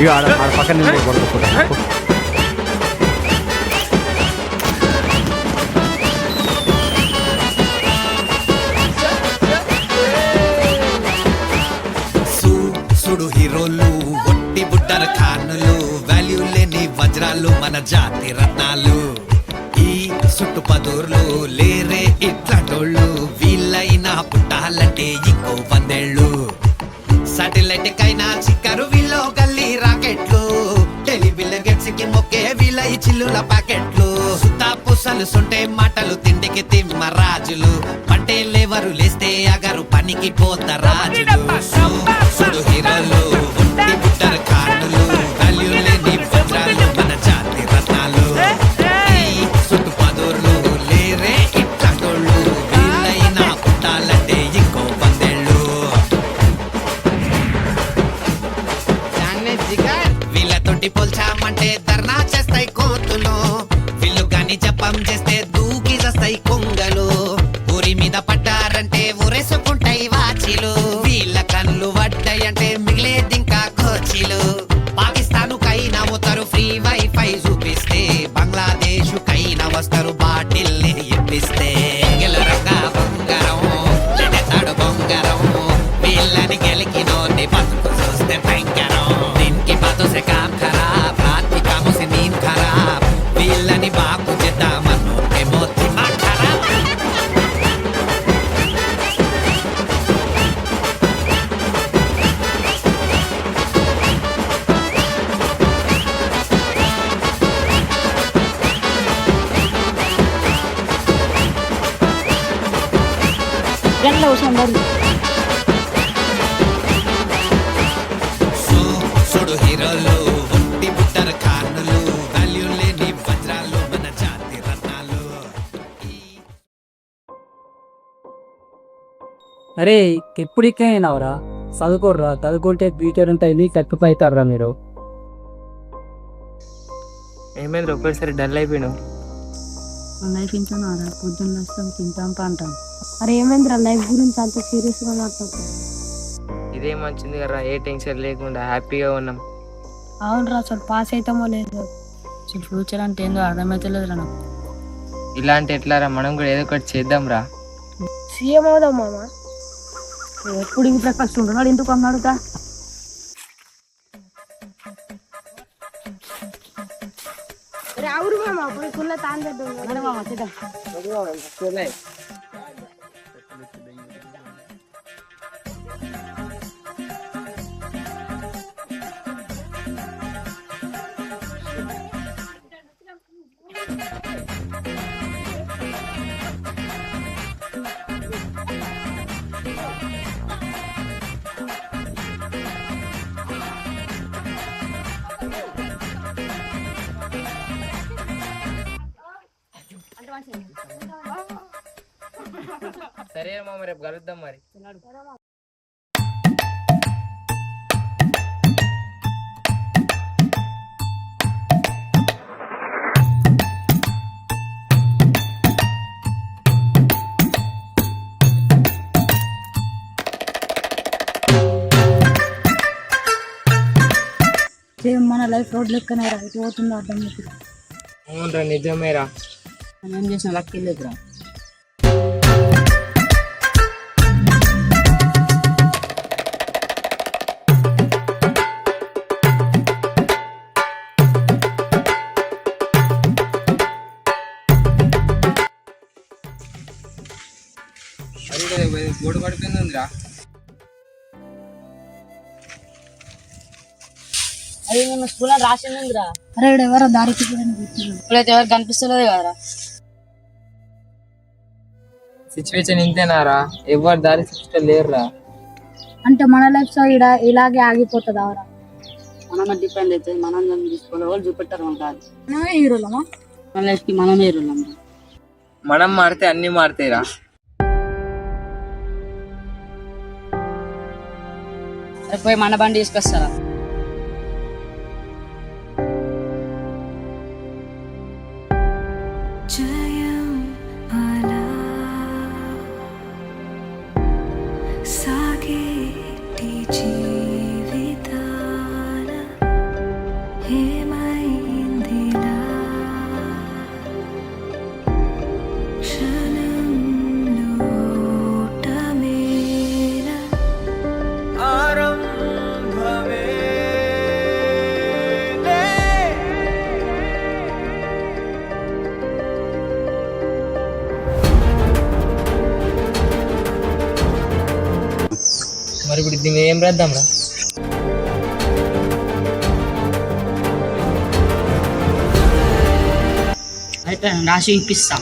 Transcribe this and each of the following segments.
ఇక ఆడ పక్కన నిలబడి పడుకోపోతాను. సుడు హీరోలు ఒట్టి బుట్టర ఖానులు వాల్యూ లేని వజ్రాలు మన జాతి రత్నాలు ఈ సుట్టు పదూర్లు లేరే ఇట్లాంటోళ్ళు వీళ్ళైనా పుట్టాలంటే ఇంకో 100 ఏళ్ళు సాటిలైట్ కైనా చిక్కరు వీళ్ళు గల్లీ రాకెట్లు టెలివిజన్ గెట్స్ కి మొక్కే వీళ్ళ ఈ చిల్లుల ప్యాకెట్లు సుతా పుసలు సొంటే మాటలు తిండికి తిమ్మ రాజులు పంటే లేవరు లేస్తే అగరు పనికి పోత రాజులు సుడు హీరోలు ఒట్టి బుట్టర ఖానులు వాల్యూ లేని వజ్రాలు మన జాతి రత్నాలు ఈ సుట్టు పదూర్లు లేరే ఇట్లాంటోళ్ళు వీళ్ళైనా పుట్టాలంటే ఇంకో 100 ఏళ్ళు వీళ్ళతోటి పోల్చామంటే ధర్నా చేస్తాయి కోతులు వీళ్ళు గాని జపం చేస్తే దూకి చేస్తాయి కొంగలు ఊరి మీద పడ్డారంటే ఊరేసుకుంటాయి వాచిలు వీళ్ళ కళ్ళు వడ్డాయంటే మిగిలేది ఇంకా కోచిలు పాకిస్తాన్ కైనా పోతారు ఫ్రీ వైఫై చూపిస్తే బంగ్లాదేశ్ కైనా వస్తారు బాటిల్ ని ఇప్పిస్తే గెలరంగా బంగారం లెడతాడు బొంగరం వీళ్ళని గెలికినోని బతుకు చూస్తే భయంకరం దీనికి బాతో సే కామ్ ఖరాబ్ రాత్ కి కామో సే నీంద్ ఖరాబ్ వీళ్ళని బాగు చేద్దామను ఏమో దిమాగ్ ఖరాబ్ సుడు హీరోలు ఒట్టి బుట్టర ఖానులు వాల్యూ లేని వజ్రాలు మన జాతి రత్నాలు అరే ఎప్పుడికైనావరా చదువుకోర్రా, చదువుకుంటే ఫ్యూచర్ ఉంటుంది, తక్కువ అవుతారా మీరు. ఏమైంది ఒక్కసారి డల్ అయిపోయినావు? లైఫ్ ఇంటాను పొద్దున్న వస్తాం తింటాం పంటాం. అరే ఏమైందిరా లైఫ్ గురించి అంత సీరియస్గా మాట్లాడుతున్నాం? ఇదే మంచిది కదా, ఏ టెన్షన్ లేకుండా హ్యాపీగా ఉన్నాం. అవునరా అసలు పాస్ అవుతామో లేదు, అసలు ఫ్యూచర్ అంటే ఏందో అర్థమవుతలేదు రా. ఇలాంటి ఎట్లారా, మనం కూడా ఏదో ఒకటి చేద్దాం రా. సీఎం అవుదాం మామ. ఎప్పుడు ఇంత బ్రేక్ఫాస్ట్ ఉంటున్నాడు, ఎందుకు అన్నాడుగా. రావురు మామ అప్పుడు కుల్ల తాను చేద్దాం మామ చేద్దాం. సరే మామ, రేపు కలుద్దాం మరి. మన లైఫ్ రోడ్ లెక్కనే రా, ఇటు పోతుందో అర్థం అవుతుంది. అవునరా, నిజమేరా. మనం ఏం చేసిన లక్కీ లేదురా. గోడు పడిపోయింది ఉందిరా. అది మేము స్కూల్ రాసిందిరా. అరే ఎవరో దారికి ఇప్పుడైతే ఎవరు కనిపిస్తలేదు కదరా. సిచ్యువేషన్ ఇంతేనారా, ఎవరు దారి చూస్తే లేరురా. అంటే మన లైఫ్ సో ఇలాగే ఆగిపోతుంది అవరా. మనమే డిపెండ్ అయితే మనం తీసుకోవాలి, వాళ్ళు చూపెట్టారు ఉంటారు. మనమే హీరోలమా, మన లైఫ్ కి మనమే హీరోలమ్మా. మనం మారితే అన్ని మారుతాయిరా. పోయి మన బండి తీసుకొస్తారా. ఏమైందిలా క్షణంలో ఓటమేలా మరి ఇప్పుడు దీన్ని ఏం రాద్దాం రా? అయితే రాసి ఇప్పిస్తా.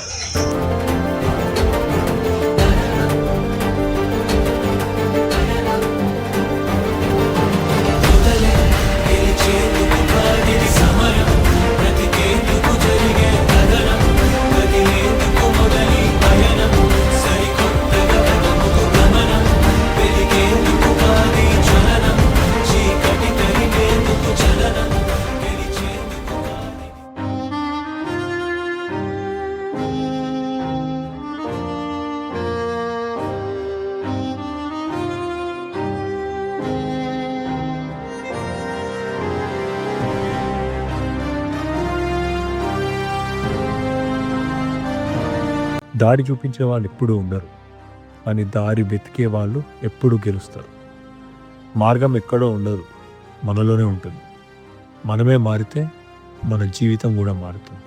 దారి చూపించే వాళ్ళు ఎప్పుడూ ఉండరు, కానీ దారి వెతికే వాళ్ళు ఎప్పుడూ గెలుస్తారు. మార్గం ఎక్కడో ఉండదు, మనలోనే ఉంటుంది. మనమే మారితే మన జీవితం కూడా మారుతుంది.